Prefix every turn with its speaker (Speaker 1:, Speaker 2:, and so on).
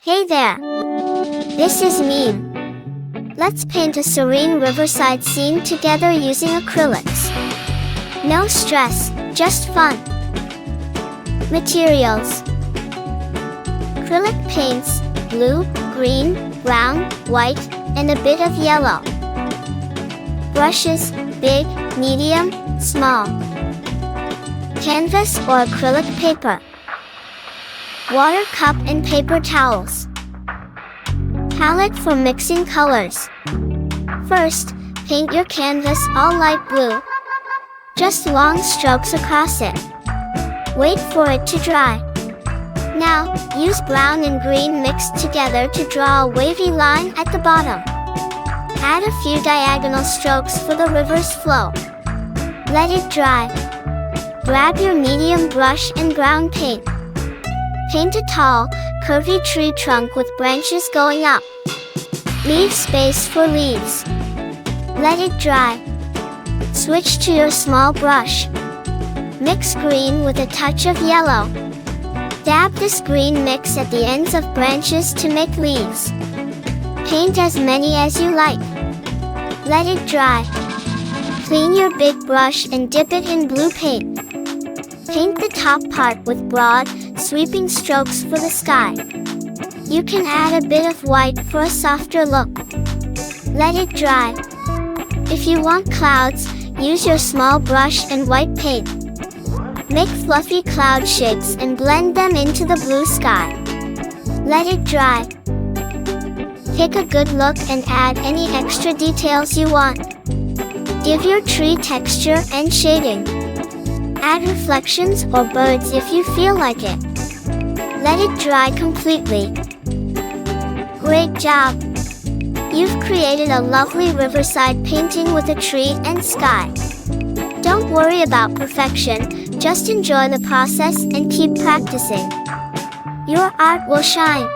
Speaker 1: Hey there! This is Meem. Let's paint a serene riverside scene together using acrylics. No stress, just fun. Materials: acrylic paints, blue, green, brown, white, and a bit of yellow. Brushes, big, medium, small. Canvas or acrylic paper. Water cup and paper towels. Palette for mixing colors. First, paint your canvas all light blue. Just long strokes across it. Wait for it to dry. Now, use brown and green mixed together to draw a wavy line at the bottom. Add a few diagonal strokes for the river's flow. Let it dry. Grab your medium brush and brown paint. Paint a tall, curvy tree trunk with branches going up. Leave space for leaves. Let it dry. Switch to your small brush. Mix green with a touch of yellow. Dab this green mix at the ends of branches to make leaves. Paint as many as you like. Let it dry. Clean your big brush and dip it in blue paint. Paint the top part with broad, sweeping strokes for the sky. You can add a bit of white for a softer look. Let it dry. If you want clouds, use your small brush and white paint. Make fluffy cloud shapes and blend them into the blue sky. Let it dry. Take a good look and add any extra details you want. Give your tree texture and shading. Add reflections or birds if you feel like it. Let it dry completely. Great job! You've created a lovely riverside painting with a tree and sky. Don't worry about perfection, just enjoy the process and keep practicing. Your art will shine.